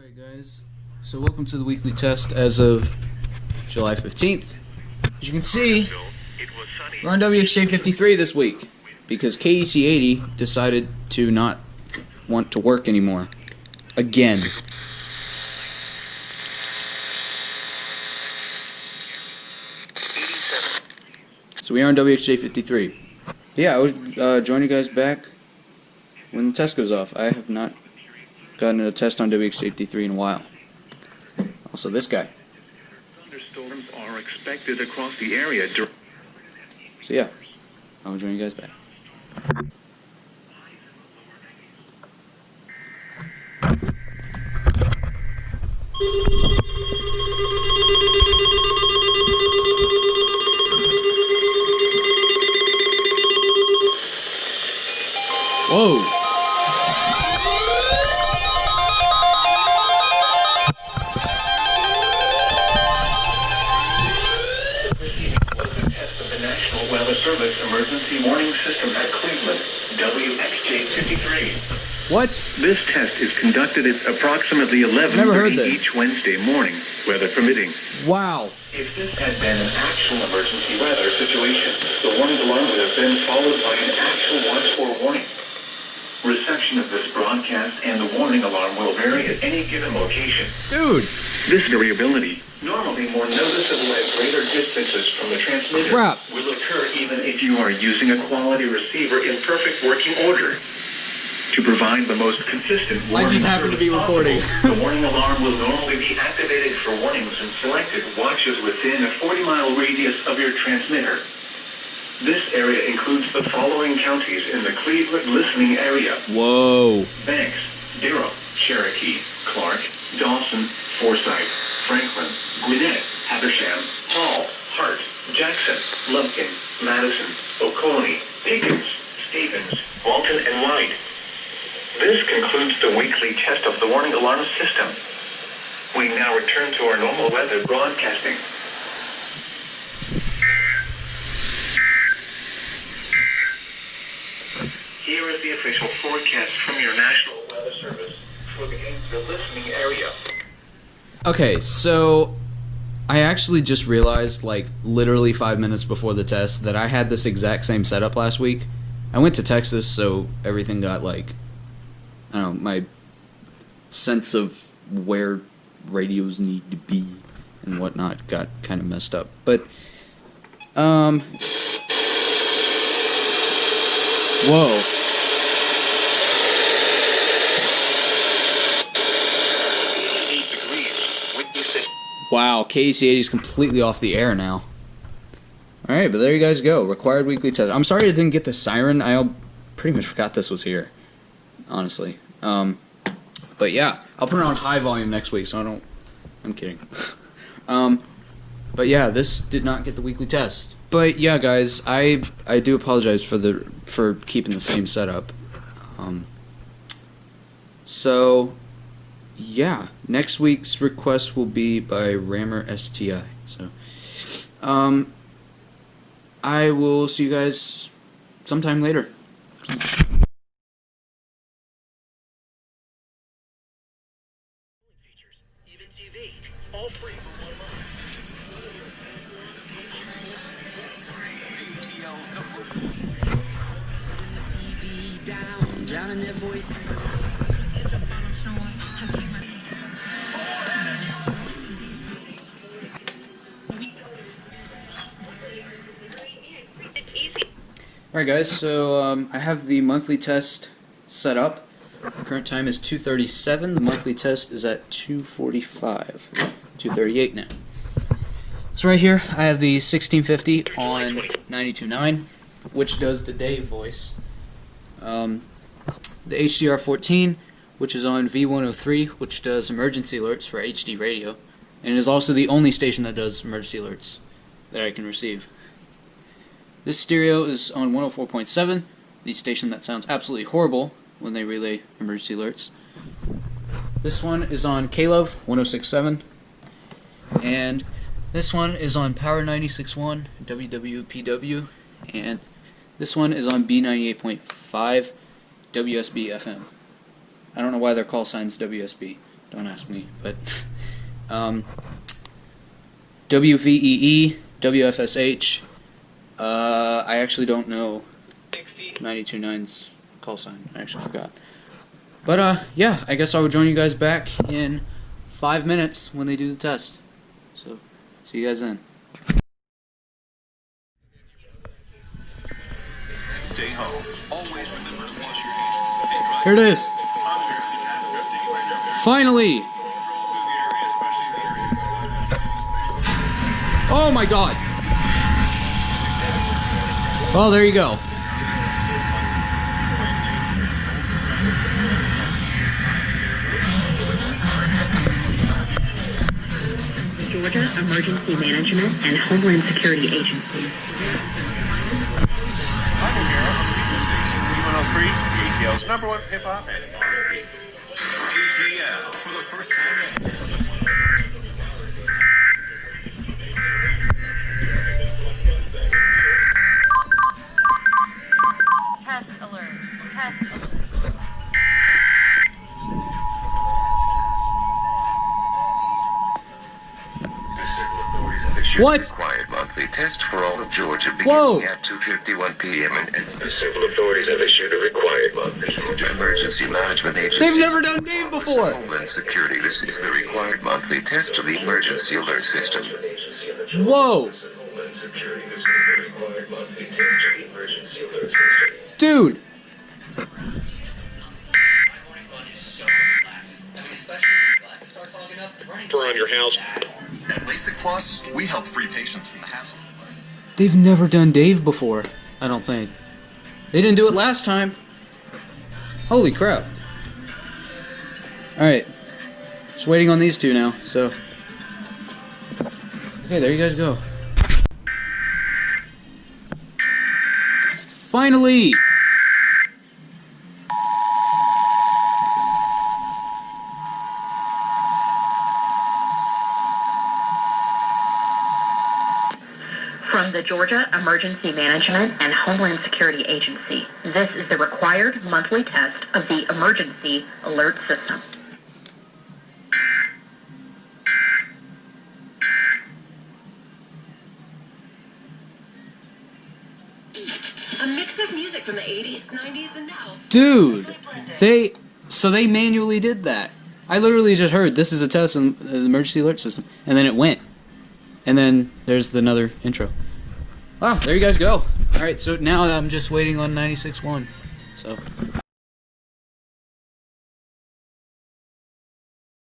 Alright guys, so welcome to the weekly test as of July 15th. As you can see, we're on WXJ53 this week because KEC80 decided to not want to work anymore. Again. So we are on WXJ53. Yeah, I will join you guys back when the test goes off. I have not gotten a test on WXJ53 in a while. Also, this guy. Thunderstorms are expected across the area. So yeah, I will join you guys back. Whoa! Service emergency warning system at Cleveland, WXJ53. What? This test is conducted at approximately 11:30 each Wednesday morning, weather permitting. Wow. If this had been an actual emergency weather situation, the warning alarm would have been followed by an actual once or warning. Reception of this broadcast and the warning alarm will vary at any given location. Dude! This variability, normally more noticeable at greater distances from the transmitter, will occur even if you are using a quality receiver in perfect working order. To provide the most consistent warning, I just happen to be recording. The warning alarm will normally be activated for warnings in selected watches within a 40-mile radius of your transmitter. This area includes the following counties in the Cleveland listening area. Whoa. Banks, Darrow, Cherokee, Clark, Dawson, Forsyth, Franklin, Gwinnett, Habersham, Hall, Hart, Jackson, Lumpkin, Madison, Oconee, Pickens, Stevens, Walton, and White. This concludes the weekly test of the warning alarm system. We now return to our normal weather broadcasting. Here is the official forecast from your National Weather Service for the listening area. Okay, so I actually just realized, like, literally 5 minutes before the test that I had this exact same setup last week. I went to Texas, so everything got, like, I don't know, my sense of where radios need to be and whatnot got kind of messed up. But, whoa. Wow, KEC80 is completely off the air now. Alright, but there you guys go. Required weekly test. I'm sorry I didn't get the siren. I pretty much forgot this was here, honestly. But yeah, I'll put it on high volume next week, so I don't... I'm kidding. But yeah, this did not get the weekly test. But yeah, guys, I do apologize for keeping the same setup. So... yeah, next week's request will be by Rammer STI. So, I will see you guys sometime later. Alright guys, so I have the monthly test set up. The current time is 2:37. The monthly test is at 2:45. 2:38 now. So right here I have the 1650 on 92.9, which does the day voice. The HDR14, which is on V103, which does emergency alerts for HD radio, and is also the only station that does emergency alerts that I can receive. This stereo is on 104.7, the station that sounds absolutely horrible when they relay emergency alerts. This one is on KLove 106.7, and this one is on Power 96.1 WWPW, and this one is on B98.5 WSB FM. I don't know why their call sign's WSB, Don't ask me, but WVEE, WFSH. I actually don't know 92.9's call sign. I actually forgot. But yeah, I guess I will join you guys back in 5 minutes when they do the test. So, see you guys then. Stay home. Always remember to wash your hands. And dry Here it is. Finally! Oh my god! Well, there you go. Georgia Emergency Management and Homeland Security Agency. V103, ATL's #1 hip-hop and R&B. ATL for the first time ever. Test alert. Test alert. What? Required monthly test for all of Georgia Whoa. beginning at 2:51 p.m. and the civil authorities have issued a required monthly Georgia Emergency Management Agency. They've never done Dave before. Homeland Security. This is the required monthly test of the emergency alert system. Whoa! Dude! Around your house. At LASIK Plus, we help free patients from the hassle. They've never done Dave before, I don't think. They didn't do it last time. Holy crap. Alright. Just waiting on these two now, so. Okay, there you guys go. Finally! From the Georgia Emergency Management and Homeland Security Agency, this is the required monthly test of the emergency alert system. A mix of music from the 80s, 90s, and now. Dude! They manually did that. I literally just heard this is a test on the emergency alert system, and then it went. And then there's another intro. Wow, there you guys go. Alright, so now I'm just waiting on 96.1. So.